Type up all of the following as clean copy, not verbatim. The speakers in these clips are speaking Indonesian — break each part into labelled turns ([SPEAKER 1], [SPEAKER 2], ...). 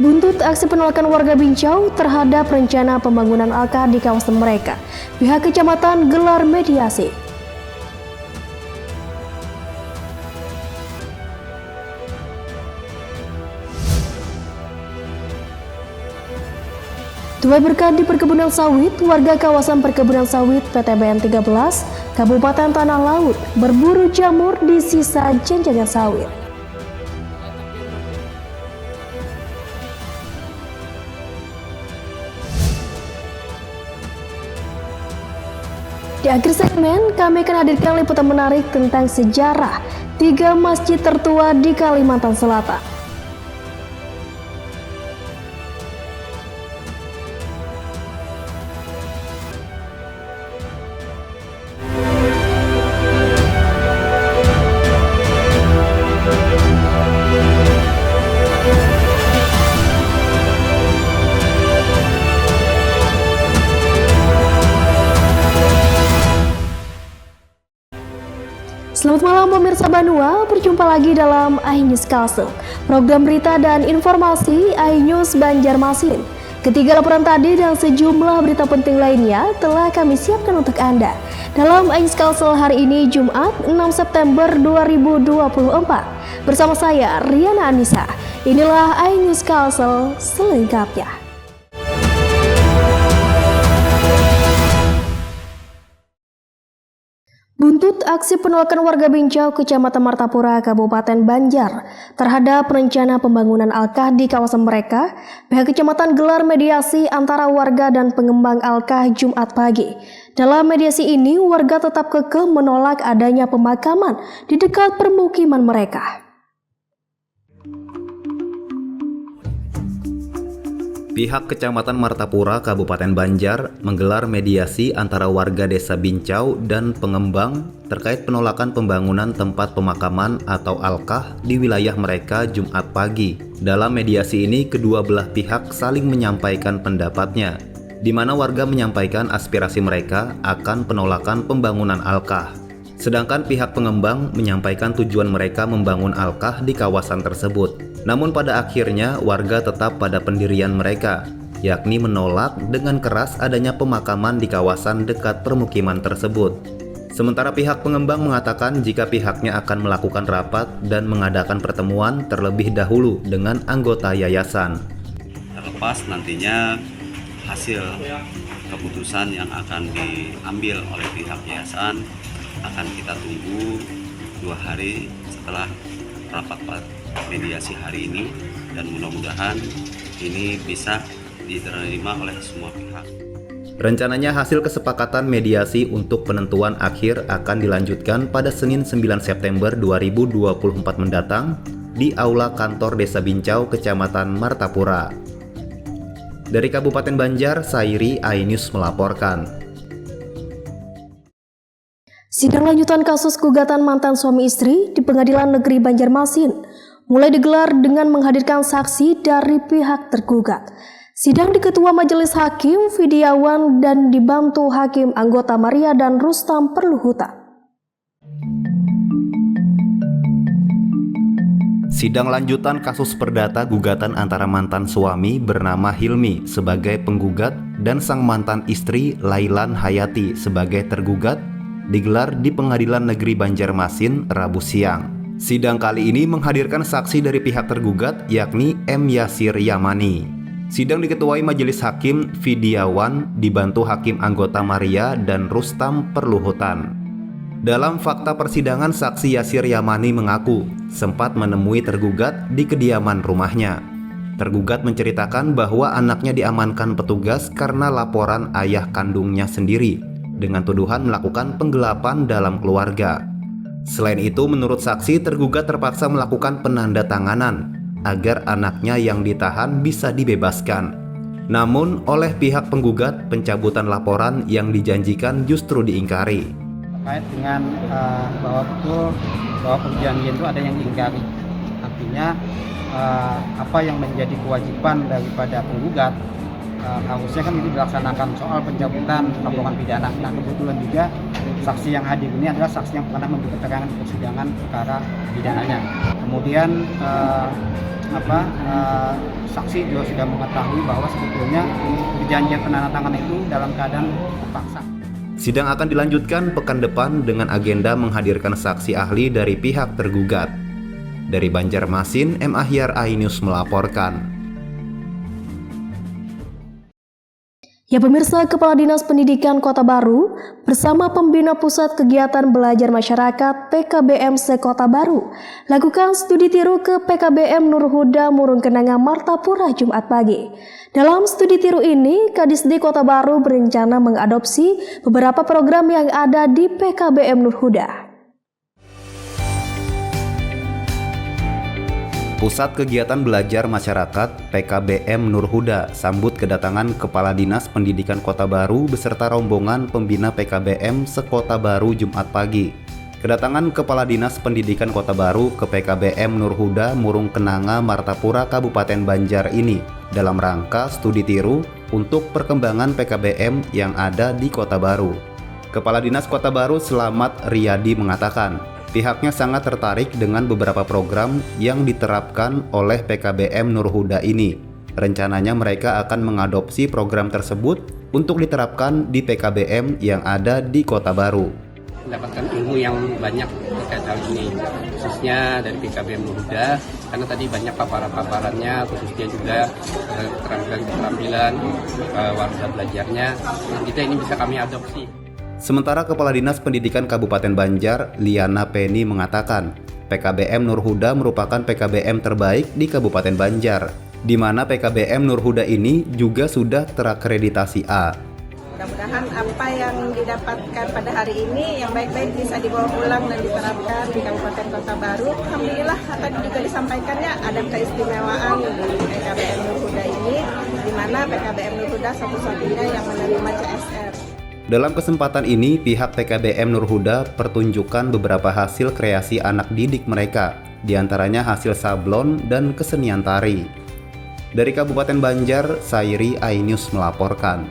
[SPEAKER 1] Buntut aksi penolakan warga Bincau terhadap rencana pembangunan alkar di kawasan mereka, pihak kecamatan gelar mediasi. Tuai berkat di perkebunan sawit, warga kawasan perkebunan sawit PTBN 13, Kabupaten Tanah Laut, berburu jamur di sisa jenjangan sawit. Di akhir segmen, kami akan hadirkan liputan menarik tentang sejarah 3 masjid tertua di Kalimantan Selatan. Selamat malam pemirsa Banua, berjumpa lagi dalam iNews Kalsel, program berita dan informasi iNews Banjarmasin. Ketiga laporan tadi dan sejumlah berita penting lainnya telah kami siapkan untuk Anda dalam iNews Kalsel hari ini Jumat 6 September 2024. Bersama saya Riana Anissa, inilah iNews Kalsel selengkapnya. Buntut aksi penolakan warga Bincau, Kecamatan Martapura, Kabupaten Banjar terhadap rencana pembangunan alkah di kawasan mereka, pihak kecamatan gelar mediasi antara warga dan pengembang alkah Jumat pagi. Dalam mediasi ini, warga tetap kekeh menolak adanya pemakaman di dekat permukiman mereka.
[SPEAKER 2] Pihak Kecamatan Martapura, Kabupaten Banjar menggelar mediasi antara warga desa Bincau dan pengembang terkait penolakan pembangunan tempat pemakaman atau alkah di wilayah mereka Jumat pagi. Dalam mediasi ini, kedua belah pihak saling menyampaikan pendapatnya, di mana warga menyampaikan aspirasi mereka akan penolakan pembangunan alkah. Sedangkan pihak pengembang menyampaikan tujuan mereka membangun alkah di kawasan tersebut. Namun pada akhirnya warga tetap pada pendirian mereka, yakni menolak dengan keras adanya pemakaman di kawasan dekat permukiman tersebut. Sementara pihak pengembang mengatakan jika pihaknya akan melakukan rapat dan mengadakan pertemuan terlebih dahulu dengan anggota yayasan.
[SPEAKER 3] Terlepas nantinya hasil keputusan yang akan diambil oleh pihak yayasan akan kita tunggu 2 hari setelah rapat mediasi hari ini, dan mudah-mudahan ini bisa diterima oleh semua pihak.
[SPEAKER 2] Rencananya hasil kesepakatan mediasi untuk penentuan akhir akan dilanjutkan pada Senin 9 September 2024 mendatang di Aula Kantor Desa Bincau, Kecamatan Martapura. Dari Kabupaten Banjar, Sairi, iNews melaporkan.
[SPEAKER 1] Sidang lanjutan kasus gugatan mantan suami istri di Pengadilan Negeri Banjarmasin mulai digelar dengan menghadirkan saksi dari pihak tergugat. Sidang diketua Majelis Hakim Fidiawan dan dibantu Hakim anggota Maria dan Rustam Perluhutan.
[SPEAKER 2] Sidang lanjutan kasus perdata gugatan antara mantan suami bernama Hilmi sebagai penggugat dan sang mantan istri Lailan Hayati sebagai tergugat digelar di Pengadilan Negeri Banjarmasin Rabu siang. Sidang kali ini menghadirkan saksi dari pihak tergugat yakni M. Yasir Yamani. Sidang diketuai Majelis Hakim Fidiawan dibantu Hakim anggota Maria dan Rustam Perluhutan. Dalam fakta persidangan, saksi Yasir Yamani mengaku sempat menemui tergugat di kediaman rumahnya. Tergugat menceritakan bahwa anaknya diamankan petugas karena laporan ayah kandungnya sendiri dengan tuduhan melakukan penggelapan dalam keluarga. Selain itu, menurut saksi, tergugat terpaksa melakukan penandatanganan agar anaknya yang ditahan bisa dibebaskan. Namun, oleh pihak penggugat, pencabutan laporan yang dijanjikan justru diingkari.
[SPEAKER 4] Terkait dengan bahwa betul bahwa perjanjian itu ada yang diingkari. Artinya apa yang menjadi kewajiban daripada penggugat harusnya kan itu dilaksanakan soal pencabutan laporan pidana. Nah, kebetulan juga saksi yang hadir ini adalah saksi yang pernah memberi keterangan di persidangan perkara pidananya. Kemudian saksi juga sudah mengetahui bahwa sebetulnya perjanjian penandatanganan itu dalam keadaan terpaksa.
[SPEAKER 2] Sidang akan dilanjutkan pekan depan dengan agenda menghadirkan saksi ahli dari pihak tergugat. Dari Banjarmasin, M. Ahyar, iNews melaporkan.
[SPEAKER 1] Ya pemirsa, Kepala Dinas Pendidikan Kota Baru bersama Pembina Pusat Kegiatan Belajar Masyarakat PKBM se-Kota Baru lakukan studi tiru ke PKBM Nur Huda Murung Kenanga Martapura Jumat pagi. Dalam studi tiru ini, Kadisdi Kota Baru berencana mengadopsi beberapa program yang ada di PKBM Nur Huda.
[SPEAKER 2] Pusat Kegiatan Belajar Masyarakat PKBM Nur Huda sambut kedatangan Kepala Dinas Pendidikan Kota Baru beserta rombongan pembina PKBM se-Kota Baru Jumat pagi. Kedatangan Kepala Dinas Pendidikan Kota Baru ke PKBM Nur Huda Murung Kenanga Martapura Kabupaten Banjar ini dalam rangka studi tiru untuk perkembangan PKBM yang ada di Kota Baru. Kepala Dinas Kota Baru Slamet Riyadi mengatakan, pihaknya sangat tertarik dengan beberapa program yang diterapkan oleh PKBM Nur Huda ini. Rencananya mereka akan mengadopsi program tersebut untuk diterapkan di PKBM yang ada di Kota Baru.
[SPEAKER 5] Mendapatkan ilmu yang banyak terkait hal ini, khususnya dari PKBM Nur Huda, karena tadi banyak paparan-paparannya, khususnya juga keterampilan warga belajarnya, kita ini bisa kami adopsi.
[SPEAKER 2] Sementara Kepala Dinas Pendidikan Kabupaten Banjar, Liana Penny mengatakan, PKBM Nur Huda merupakan PKBM terbaik di Kabupaten Banjar, di mana PKBM Nur Huda ini juga sudah terakreditasi A.
[SPEAKER 6] Mudah-mudahan apa yang didapatkan pada hari ini yang baik-baik bisa dibawa pulang dan diterapkan di Kabupaten Kota Baru. Alhamdulillah tadi juga disampaikannya ada keistimewaan di PKBM Nur Huda ini, di mana PKBM Nur Huda satu-satunya yang menerima CSR.
[SPEAKER 2] Dalam kesempatan ini, pihak PKBM Nur Huda pertunjukkan beberapa hasil kreasi anak didik mereka, diantaranya hasil sablon dan kesenian tari. Dari Kabupaten Banjar, Sairi, iNews melaporkan.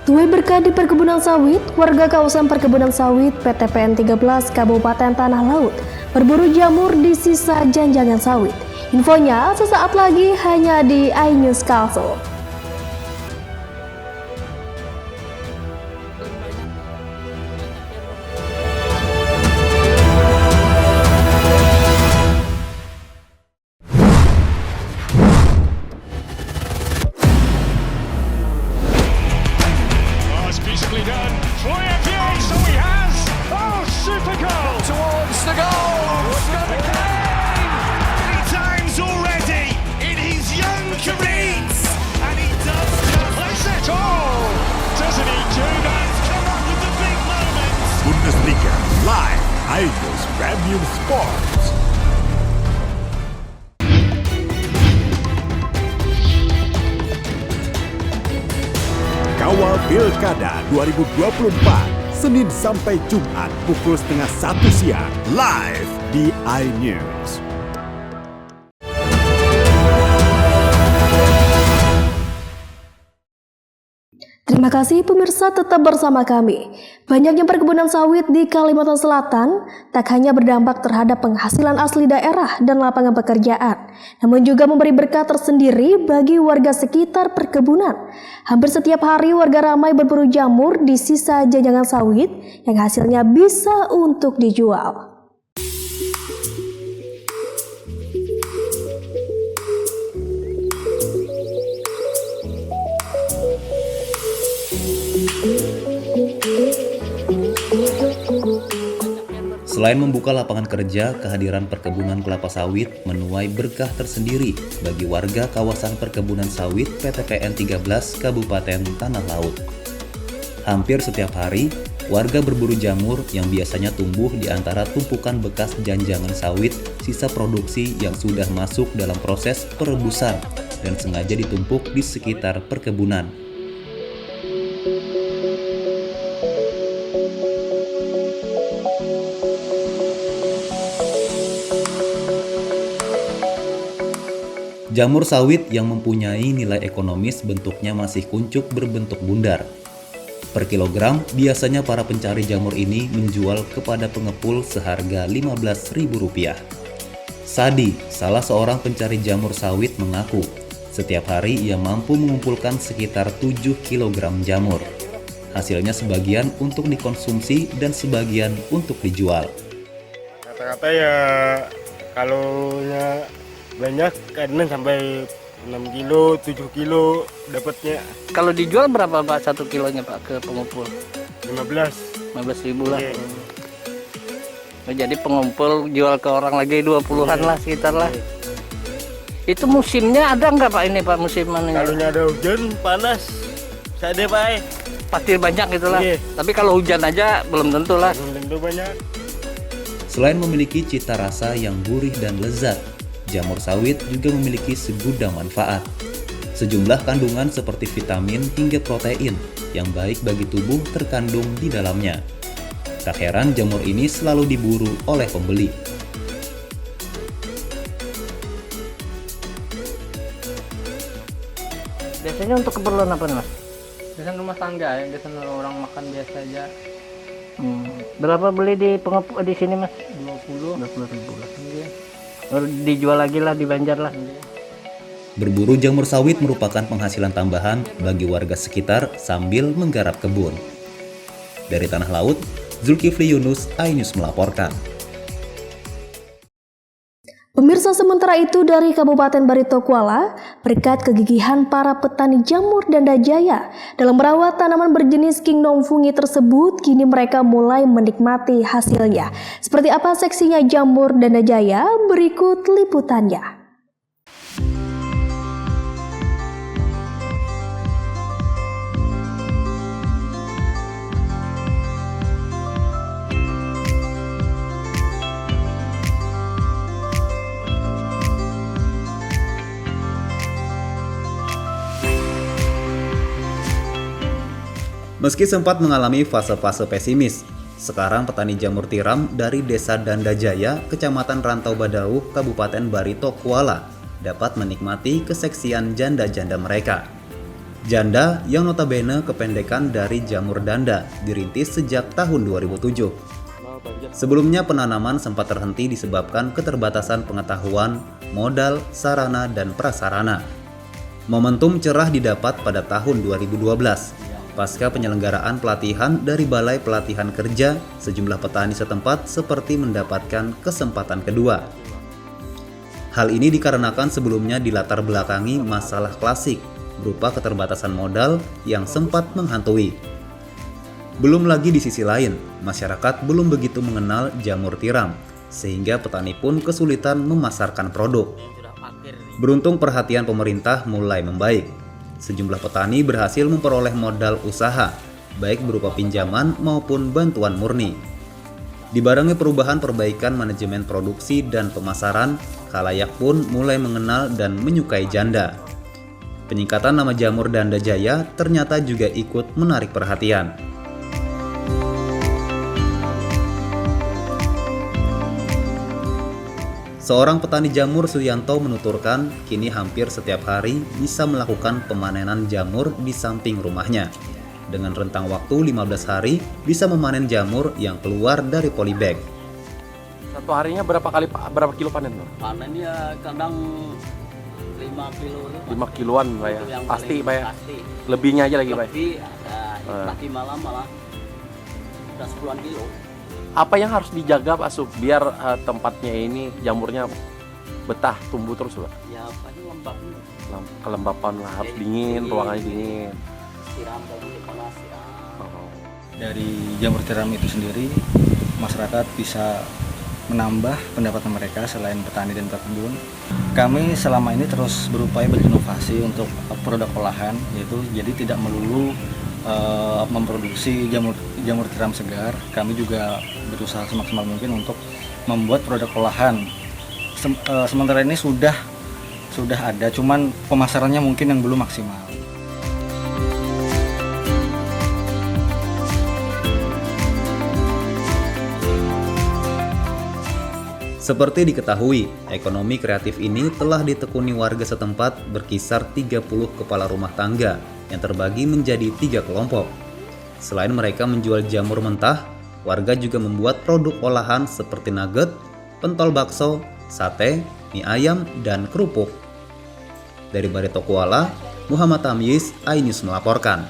[SPEAKER 1] Tuai berkah di perkebunan sawit, warga kawasan perkebunan sawit PTPN 13 Kabupaten Tanah Laut berburu jamur di sisa janjangan sawit. Infonya sesaat lagi hanya di iNews Kalsel.
[SPEAKER 7] Beautifully done. Troy Epier, so he has. Oh, super goal towards the goal. Scott Kane. 3 times already in his young career, and he does place it. Oh, doesn't he do that? Come up with the big moments.
[SPEAKER 8] Bundesliga live, iNews Premium Sports. Kawal Pilkada 2024, Senin sampai Jumat pukul 12:30 siang, live di iNews.
[SPEAKER 1] Terima kasih pemirsa, tetap bersama kami. Banyaknya perkebunan sawit di Kalimantan Selatan tak hanya berdampak terhadap penghasilan asli daerah dan lapangan pekerjaan, namun juga memberi berkah tersendiri bagi warga sekitar perkebunan. Hampir setiap hari warga ramai berburu jamur di sisa janjangan sawit yang hasilnya bisa untuk dijual.
[SPEAKER 2] Selain membuka lapangan kerja, kehadiran perkebunan kelapa sawit menuai berkah tersendiri bagi warga kawasan perkebunan sawit PTPN 13 Kabupaten Tanah Laut. Hampir setiap hari, warga berburu jamur yang biasanya tumbuh di antara tumpukan bekas janjangan sawit sisa produksi yang sudah masuk dalam proses perebusan dan sengaja ditumpuk di sekitar perkebunan. Jamur sawit yang mempunyai nilai ekonomis bentuknya masih kuncup berbentuk bundar. Per kilogram, biasanya para pencari jamur ini menjual kepada pengepul seharga Rp15.000. Sadi, salah seorang pencari jamur sawit mengaku, setiap hari ia mampu mengumpulkan sekitar 7 kg jamur. Hasilnya sebagian untuk dikonsumsi dan sebagian untuk dijual.
[SPEAKER 9] Rata-rata ya kalau banyak kadang sampai 6 kilo, 7 kilo dapatnya.
[SPEAKER 10] Kalau dijual berapa Pak 1 kilonya Pak ke pengumpul?
[SPEAKER 9] 15
[SPEAKER 10] ribu lah.
[SPEAKER 9] Iya.
[SPEAKER 10] Jadi pengumpul jual ke orang lagi 20-an lah sekitar lah. Itu musimnya ada nggak Pak ini Pak musim mananya?
[SPEAKER 9] Kalau ada hujan panas, ada Pak.
[SPEAKER 10] Pasti banyak itulah.
[SPEAKER 9] Iya.
[SPEAKER 10] Tapi kalau hujan aja belum tentu lah.
[SPEAKER 9] Belum tentu banyak.
[SPEAKER 2] Selain memiliki cita rasa yang gurih dan lezat, jamur sawit juga memiliki segudang manfaat. Sejumlah kandungan seperti vitamin hingga protein yang baik bagi tubuh terkandung di dalamnya. Tak heran jamur ini selalu diburu oleh pembeli.
[SPEAKER 10] Biasanya untuk keperluan apa Mas?
[SPEAKER 11] Biasanya rumah tangga ya, biasanya orang makan biasa aja.
[SPEAKER 10] Berapa beli di pengumpul di sini Mas?
[SPEAKER 11] 20
[SPEAKER 10] ribu lah. Dijual lagi lah di Banjar lah.
[SPEAKER 2] Berburu jamur sawit merupakan penghasilan tambahan bagi warga sekitar sambil menggarap kebun. Dari Tanah Laut, Zulkifli Yunus, iNews melaporkan.
[SPEAKER 1] Pemirsa, sementara itu dari Kabupaten Barito Kuala, berkat kegigihan para petani jamur Danda Jaya dalam merawat tanaman berjenis Kingdom Fungi tersebut, kini mereka mulai menikmati hasilnya. Seperti apa seksinya jamur Danda Jaya? Berikut liputannya.
[SPEAKER 2] Meski sempat mengalami fase-fase pesimis, sekarang petani jamur tiram dari Desa Danda Jaya, Kecamatan Rantau Badauh, Kabupaten Barito Kuala dapat menikmati keseksian janda-janda mereka. Janda yang notabene kependekan dari jamur danda dirintis sejak tahun 2007. Sebelumnya penanaman sempat terhenti disebabkan keterbatasan pengetahuan, modal, sarana, dan prasarana. Momentum cerah didapat pada tahun 2012. Pasca penyelenggaraan pelatihan dari Balai Pelatihan Kerja, sejumlah petani setempat seperti mendapatkan kesempatan kedua. Hal ini dikarenakan sebelumnya dilatar belakangi masalah klasik berupa keterbatasan modal yang sempat menghantui. Belum lagi di sisi lain, masyarakat belum begitu mengenal jamur tiram, sehingga petani pun kesulitan memasarkan produk. Beruntung perhatian pemerintah mulai membaik. Sejumlah petani berhasil memperoleh modal usaha, baik berupa pinjaman maupun bantuan murni. Dibarengi perubahan perbaikan manajemen produksi dan pemasaran, khalayak pun mulai mengenal dan menyukai janda. Penyingkatan nama jamur Danda Jaya ternyata juga ikut menarik perhatian. Seorang petani jamur, Suyanto, menuturkan kini hampir setiap hari bisa melakukan pemanenan jamur di samping rumahnya. Dengan rentang waktu 15 hari bisa memanen jamur yang keluar dari polybag.
[SPEAKER 12] Satu harinya berapa kilo panen Pak?
[SPEAKER 5] Panen ya kadang 5 kilo.
[SPEAKER 12] 5 kiloan Pak ya? Pasti Pak ya?
[SPEAKER 5] Pasti.
[SPEAKER 12] Lebihnya aja lagi Pak?
[SPEAKER 5] Lebih ada, tadi malam malah udah 10-an kilo.
[SPEAKER 12] Apa yang harus dijaga Pak Sub biar tempatnya ini jamurnya betah tumbuh terus Pak?
[SPEAKER 5] Ya paling lembab.
[SPEAKER 12] Kelembapan lah, harus dingin, ruangannya dingin.
[SPEAKER 5] Siram dan panas ya.
[SPEAKER 13] Dari jamur tiram itu sendiri, masyarakat bisa menambah pendapatan mereka selain petani dan pekebun. Kami selama ini terus berupaya berinovasi untuk produk olahan, yaitu jadi tidak melulu memproduksi jamur tiram segar. Kami juga berusaha semaksimal mungkin untuk membuat produk olahan. Sementara ini sudah ada, cuman pemasarannya mungkin yang belum maksimal.
[SPEAKER 2] Seperti diketahui, ekonomi kreatif ini telah ditekuni warga setempat berkisar 30 kepala rumah tangga yang terbagi menjadi 3 kelompok. Selain mereka menjual jamur mentah, warga juga membuat produk olahan seperti nugget, pentol bakso, sate, mie ayam, dan kerupuk. Dari Barito Kuala, Muhammad Tamyiz, iNews melaporkan.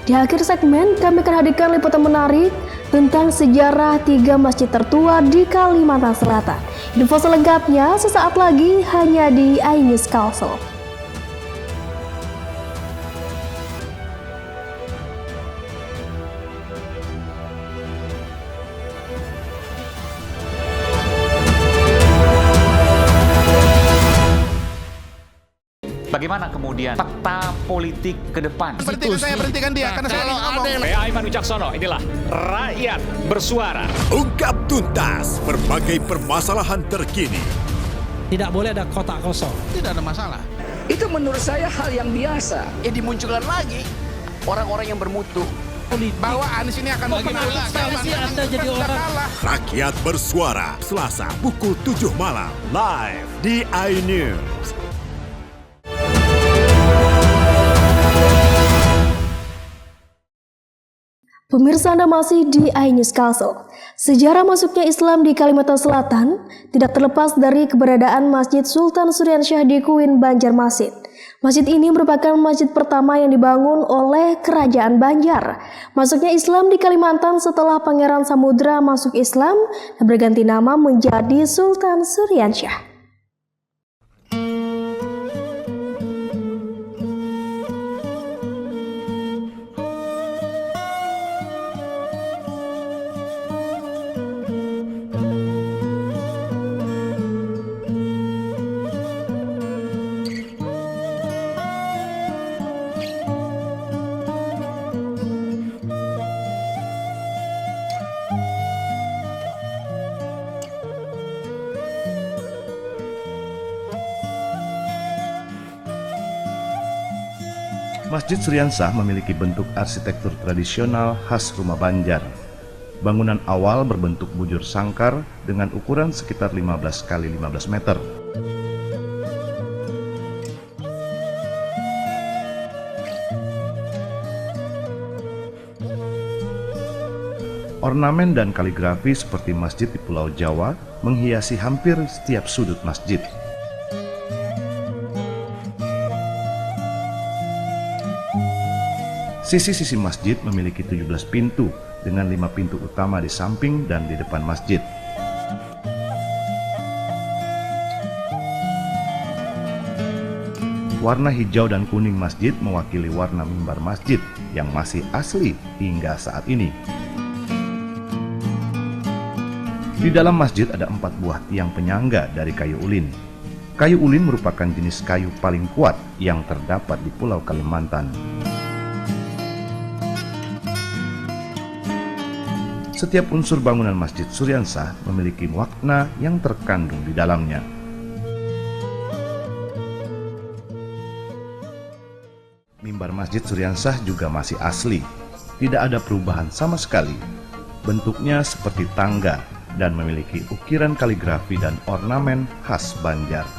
[SPEAKER 1] Di akhir segmen, kami akan hadirkan liputan menarik tentang sejarah 3 masjid tertua di Kalimantan Selatan. Info selengkapnya sesaat lagi hanya di iNews Kalsel.
[SPEAKER 14] Bagaimana kemudian peta politik ke depan?
[SPEAKER 7] Berhentikan dia karena saya ngomong. Saya Aiman Wicaksono, inilah Rakyat Bersuara.
[SPEAKER 8] Ungkap tuntas berbagai permasalahan terkini.
[SPEAKER 15] Tidak boleh ada kotak kosong.
[SPEAKER 7] Tidak ada masalah.
[SPEAKER 16] Itu menurut saya hal yang biasa.
[SPEAKER 7] Ya dimunculkan lagi orang-orang yang bermutu. Bahwa Anies ini akan
[SPEAKER 15] Anda jadi orang.
[SPEAKER 8] Rakyat Bersuara, Selasa pukul 7 malam, live di iNews.
[SPEAKER 1] Pemirsa, Anda masih di iNews Kalsel. Sejarah masuknya Islam di Kalimantan Selatan tidak terlepas dari keberadaan Masjid Sultan Suryansyah di Kuin, Banjarmasin. Masjid ini merupakan masjid pertama yang dibangun oleh Kerajaan Banjar. Masuknya Islam di Kalimantan setelah Pangeran Samudra masuk Islam dan berganti nama menjadi Sultan Suryansyah.
[SPEAKER 17] Masjid Suryansyah memiliki bentuk arsitektur tradisional khas rumah Banjar. Bangunan awal berbentuk bujur sangkar dengan ukuran sekitar 15 x 15 meter. Ornamen dan kaligrafi seperti masjid di Pulau Jawa menghiasi hampir setiap sudut masjid. Sisi-sisi masjid memiliki 17 pintu dengan 5 pintu utama di samping dan di depan masjid. Warna hijau dan kuning masjid mewakili warna mimbar masjid yang masih asli hingga saat ini. Di dalam masjid ada 4 buah tiang penyangga dari kayu ulin. Kayu ulin merupakan jenis kayu paling kuat yang terdapat di Pulau Kalimantan. Setiap unsur bangunan Masjid Suryansyah memiliki makna yang terkandung di dalamnya. Mimbar Masjid Suryansyah juga masih asli, tidak ada perubahan sama sekali. Bentuknya seperti tangga dan memiliki ukiran kaligrafi dan ornamen khas Banjar.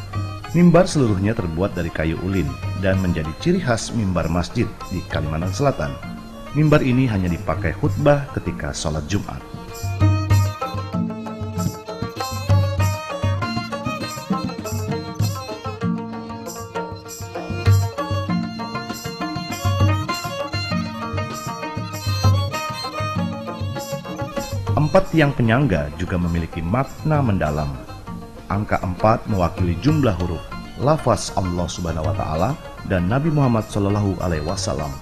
[SPEAKER 17] Mimbar seluruhnya terbuat dari kayu ulin dan menjadi ciri khas mimbar masjid di Kalimantan Selatan. Mimbar ini hanya dipakai khutbah ketika sholat Jumat. Empat tiang penyangga juga memiliki makna mendalam. Angka 4 mewakili jumlah huruf, lafaz Allah Subhanahu wa Ta'ala dan Nabi Muhammad Shallallahu Alaihi Wasallam.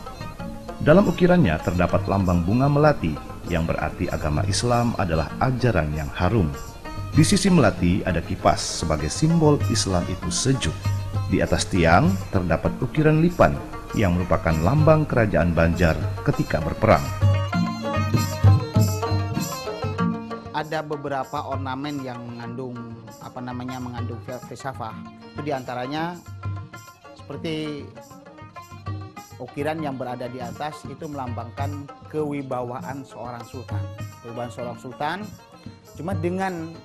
[SPEAKER 17] Dalam ukirannya terdapat lambang bunga melati yang berarti agama Islam adalah ajaran yang harum. Di sisi melati ada kipas sebagai simbol Islam itu sejuk. Di atas tiang terdapat ukiran lipan yang merupakan lambang kerajaan Banjar ketika berperang.
[SPEAKER 4] Ada beberapa ornamen yang mengandung filsafah. Itu diantaranya seperti ukiran yang berada di atas itu melambangkan kewibawaan seorang sultan. Kewibawaan seorang sultan cuma dengan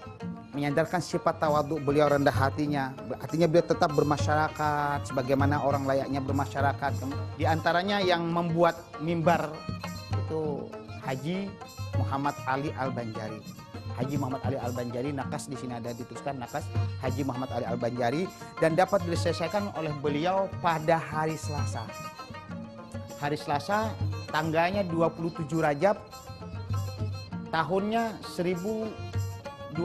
[SPEAKER 4] menyandarkan sifat tawadhu beliau, rendah hatinya. Artinya beliau tetap bermasyarakat sebagaimana orang layaknya bermasyarakat. Di antaranya yang membuat mimbar itu Haji Muhammad Ali Al-Banjari.
[SPEAKER 18] Haji Muhammad Ali Al-Banjari. Nakas di sini ada dituliskan nakas Haji Muhammad Ali Al-Banjari, dan dapat diselesaikan oleh beliau pada hari Selasa. Hari Selasa, tanggalnya 27 Rajab, tahunnya 1292.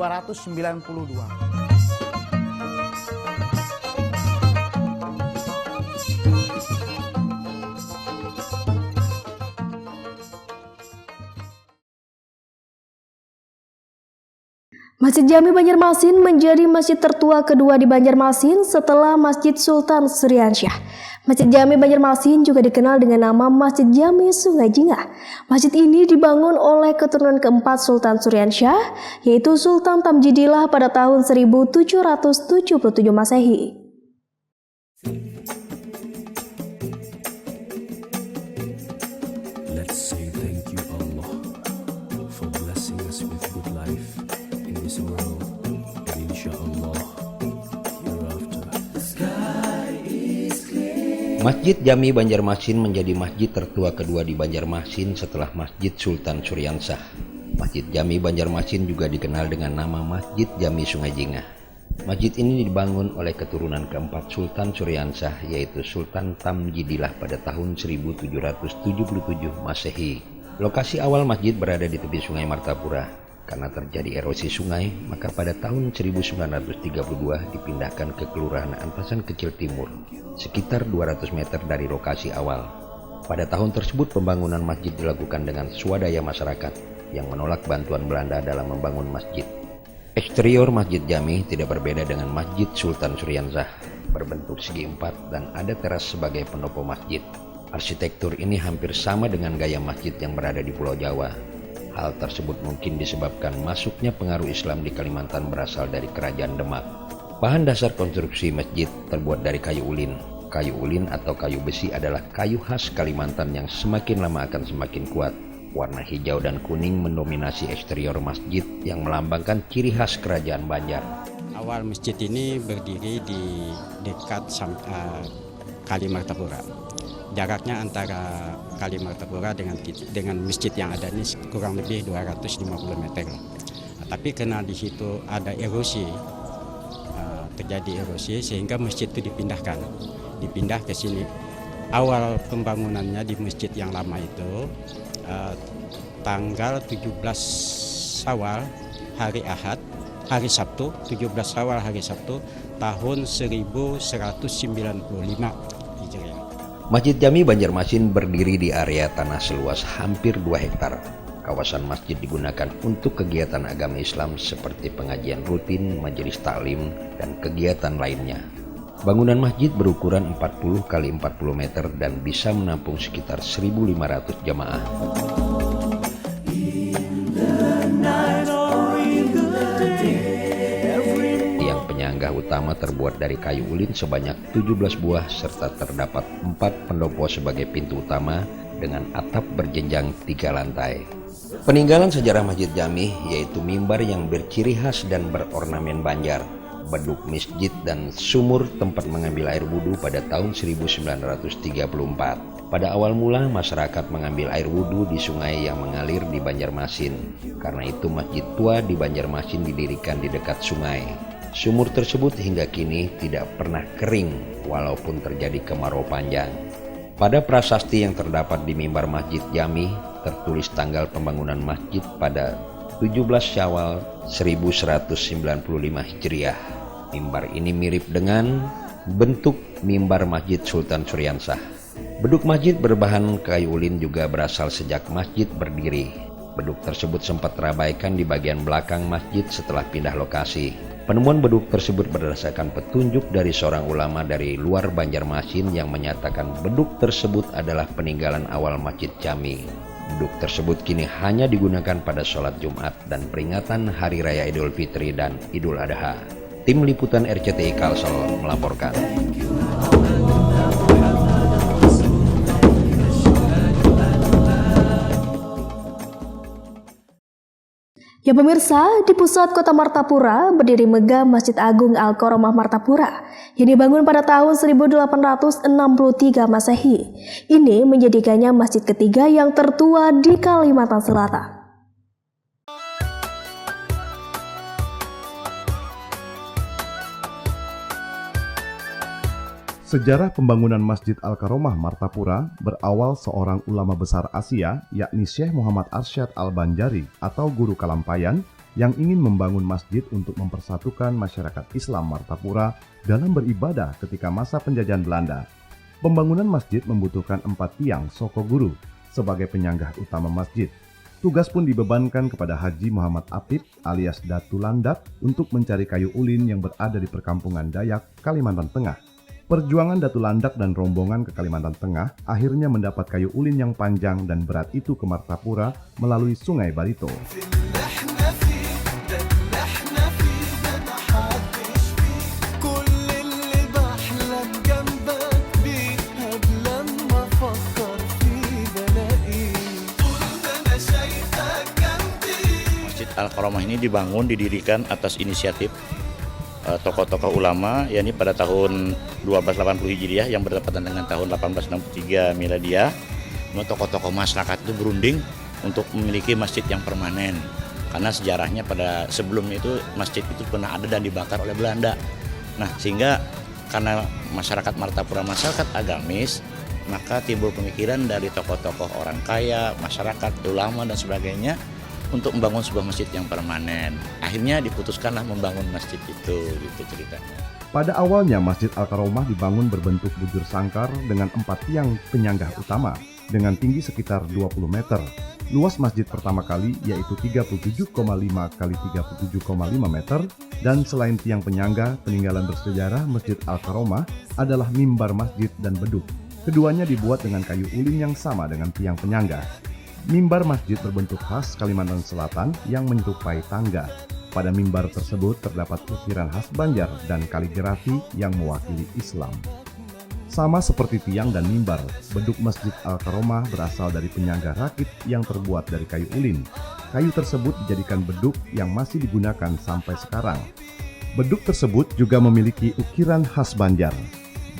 [SPEAKER 1] Masjid Jami Banjarmasin menjadi masjid tertua kedua di Banjarmasin setelah Masjid Sultan Suryansyah. Masjid Jami Banjarmasin juga dikenal dengan nama Masjid Jami Sungai Jingah. Masjid ini dibangun oleh keturunan keempat Sultan Suryansyah, yaitu Sultan Tamjidillah pada tahun 1777 Masehi.
[SPEAKER 19] Let's say thank you Allah for blessing us with good life in this world, and insyaAllah hereafter.
[SPEAKER 2] Masjid Jami Banjarmasin menjadi masjid tertua kedua di Banjarmasin setelah Masjid Sultan Suryansyah. Masjid Jami Banjarmasin juga dikenal dengan nama Masjid Jami Sungai Jingah. Masjid ini dibangun oleh keturunan keempat Sultan Suryansyah, yaitu Sultan Tamjidillah pada tahun 1777 Masehi. Lokasi awal masjid berada di tepi Sungai Martapura. Karena terjadi erosi sungai, maka pada tahun 1932 dipindahkan ke Kelurahan Antasan Kecil Timur, sekitar 200 meter dari lokasi awal. Pada tahun tersebut pembangunan masjid dilakukan dengan swadaya masyarakat yang menolak bantuan Belanda dalam membangun masjid. Eksterior Masjid Jami tidak berbeda dengan Masjid Sultan Suryansyah, berbentuk segi empat dan ada teras sebagai pendopo masjid. Arsitektur ini hampir sama dengan gaya masjid yang berada di Pulau Jawa. Hal tersebut mungkin disebabkan masuknya pengaruh Islam di Kalimantan berasal dari Kerajaan Demak. Bahan dasar konstruksi masjid terbuat dari kayu ulin. Kayu ulin atau kayu besi adalah kayu khas Kalimantan yang semakin lama akan semakin kuat. Warna hijau dan kuning mendominasi eksterior masjid yang melambangkan ciri khas Kerajaan Banjar.
[SPEAKER 4] Awal masjid ini berdiri di dekat Kali Martapura. Jaraknya antara Kali Martapura dengan masjid yang ada ini kurang lebih 250 meter. Tapi karena di situ ada erosi, terjadi erosi sehingga masjid itu dipindah ke sini. Awal pembangunannya di masjid yang lama itu tanggal 17 Syawal hari Ahad, hari Sabtu, 17 Syawal hari Sabtu tahun 1195 Hijriah.
[SPEAKER 2] Masjid Jami Banjarmasin berdiri di area tanah seluas hampir 2 hektar. Kawasan masjid digunakan untuk kegiatan agama Islam seperti pengajian rutin, majelis taklim, dan kegiatan lainnya. Bangunan masjid berukuran 40 x 40 meter dan bisa menampung sekitar 1.500 jamaah. Tiang penyangga utama terbuat dari kayu ulin sebanyak 17 buah serta terdapat 4 pendopo sebagai pintu utama dengan atap berjenjang 3 lantai. Peninggalan sejarah Masjid Jami yaitu mimbar yang berciri khas dan berornamen Banjar, beduk masjid dan sumur tempat mengambil air wudhu pada tahun 1934. Pada awal mula masyarakat mengambil air wudhu di sungai yang mengalir di Banjarmasin. Karena itu masjid tua di Banjarmasin didirikan di dekat sungai. Sumur tersebut hingga kini tidak pernah kering walaupun terjadi kemarau panjang. Pada prasasti yang terdapat di mimbar Masjid Jami tertulis tanggal pembangunan masjid pada 17 Syawal 1195 Hijriah. Mimbar ini mirip dengan bentuk mimbar Masjid Sultan Suryansyah. Beduk masjid berbahan kayu ulin juga berasal sejak masjid berdiri. Beduk tersebut sempat terabaikan di bagian belakang masjid setelah pindah lokasi. Penemuan beduk tersebut berdasarkan petunjuk dari seorang ulama dari luar Banjarmasin yang menyatakan beduk tersebut adalah peninggalan awal Masjid Jami. Beduk tersebut kini hanya digunakan pada sholat Jumat dan peringatan Hari Raya Idul Fitri dan Idul Adha. Tim Liputan RCTI Kalsel melaporkan.
[SPEAKER 1] Ya pemirsa, di pusat kota Martapura berdiri megah Masjid Agung Al-Koromah Martapura yang dibangun pada tahun 1863 Masehi. Ini menjadikannya masjid ketiga yang tertua di Kalimantan Selatan.
[SPEAKER 17] Sejarah pembangunan Masjid Al-Karomah Martapura berawal seorang ulama besar Asia, yakni Syekh Muhammad Arsyad Al-Banjari atau Guru Kalampayan, yang ingin membangun masjid untuk mempersatukan masyarakat Islam Martapura dalam beribadah ketika masa penjajahan Belanda. Pembangunan masjid membutuhkan 4 tiang soko guru sebagai penyanggah utama masjid. Tugas pun dibebankan kepada Haji Muhammad Apip alias Datu Landak untuk mencari kayu ulin yang berada di perkampungan Dayak, Kalimantan Tengah. Perjuangan Datu Landak dan rombongan ke Kalimantan Tengah akhirnya mendapat kayu ulin yang panjang dan berat itu ke Martapura melalui Sungai Barito.
[SPEAKER 20] Masjid Al-Karomah ini didirikan atas inisiatif tokoh-tokoh ulama, yakni pada tahun 1280 Hijriah yang bertepatan dengan tahun 1863 Miladiah. Tokoh-tokoh masyarakat itu berunding untuk memiliki masjid yang permanen. Karena sejarahnya pada sebelumnya itu masjid itu pernah ada dan dibakar oleh Belanda. Nah, sehingga karena masyarakat Martapura masyarakat agamis, maka timbul pemikiran dari tokoh-tokoh orang kaya, masyarakat, ulama dan sebagainya untuk membangun sebuah masjid yang permanen. Akhirnya diputuskanlah membangun masjid itu, gitu ceritanya.
[SPEAKER 17] Pada awalnya Masjid Al-Karomah dibangun berbentuk bujur sangkar dengan 4 tiang penyanggah utama dengan tinggi sekitar 20 meter. Luas masjid pertama kali yaitu 37,5 kali 37,5 meter, dan selain tiang penyangga, peninggalan bersejarah Masjid Al-Karomah adalah mimbar masjid dan beduk. Keduanya dibuat dengan kayu ulin yang sama dengan tiang penyangga. Mimbar masjid berbentuk khas Kalimantan Selatan yang menyerupai tangga. Pada mimbar tersebut terdapat ukiran khas Banjar dan kaligrafi yang mewakili Islam. Sama seperti tiang dan mimbar, beduk Masjid Al-Karomah berasal dari penyangga rakit yang terbuat dari kayu ulin. Kayu tersebut dijadikan beduk yang masih digunakan sampai sekarang. Beduk tersebut juga memiliki ukiran khas Banjar.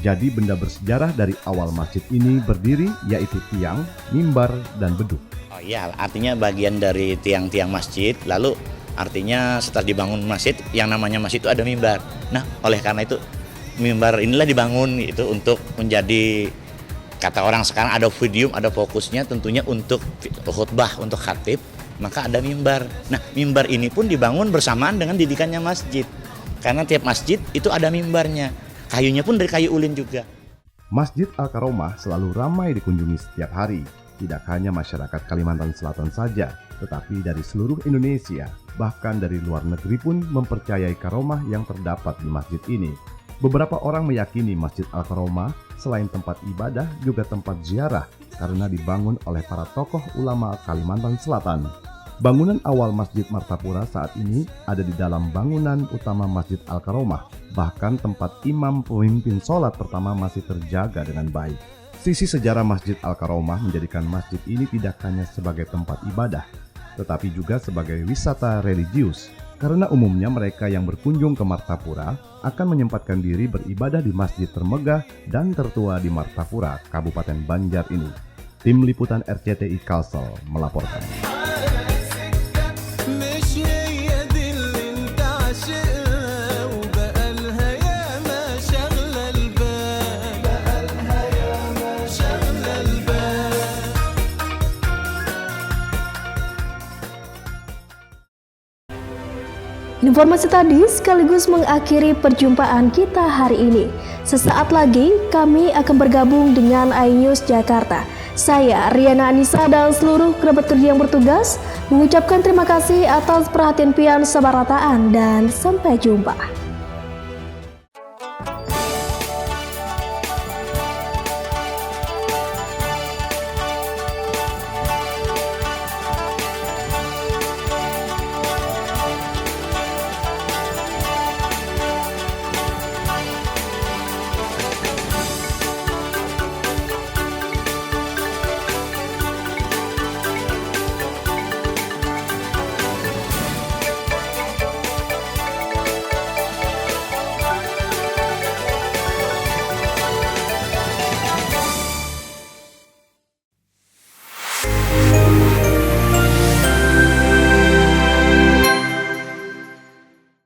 [SPEAKER 17] Jadi benda bersejarah dari awal masjid ini berdiri yaitu tiang, mimbar, dan beduk.
[SPEAKER 20] Oh iya, artinya bagian dari tiang-tiang masjid, lalu artinya setelah dibangun masjid, yang namanya masjid itu ada mimbar. Nah, oleh karena itu mimbar inilah dibangun itu untuk menjadi, kata orang sekarang ada podium, ada fokusnya tentunya untuk khutbah, untuk khatib, maka ada mimbar. Nah, mimbar ini pun dibangun bersamaan dengan didikannya masjid. Karena tiap masjid itu ada mimbarnya. Kayunya pun dari kayu ulin juga.
[SPEAKER 17] Masjid Al-Karomah selalu ramai dikunjungi setiap hari. Tidak hanya masyarakat Kalimantan Selatan saja, tetapi dari seluruh Indonesia, bahkan dari luar negeri pun mempercayai karomah yang terdapat di masjid ini. Beberapa orang meyakini Masjid Al-Karomah selain tempat ibadah juga tempat ziarah karena dibangun oleh para tokoh ulama Kalimantan Selatan. Bangunan awal Masjid Martapura saat ini ada di dalam bangunan utama Masjid Al-Karomah. Bahkan tempat imam pemimpin sholat pertama masih terjaga dengan baik. Sisi sejarah Masjid Al-Karomah menjadikan masjid ini tidak hanya sebagai tempat ibadah, tetapi juga sebagai wisata religius. Karena umumnya mereka yang berkunjung ke Martapura akan menyempatkan diri beribadah di masjid termegah dan tertua di Martapura, Kabupaten Banjar ini. Tim Liputan RCTI Kalsel melaporkan.
[SPEAKER 1] Informasi tadi sekaligus mengakhiri perjumpaan kita hari ini. Sesaat lagi kami akan bergabung dengan iNews Jakarta. Saya Riana Anissa dan seluruh kerabat kerja yang bertugas mengucapkan terima kasih atas perhatian pian sabarataan dan sampai jumpa.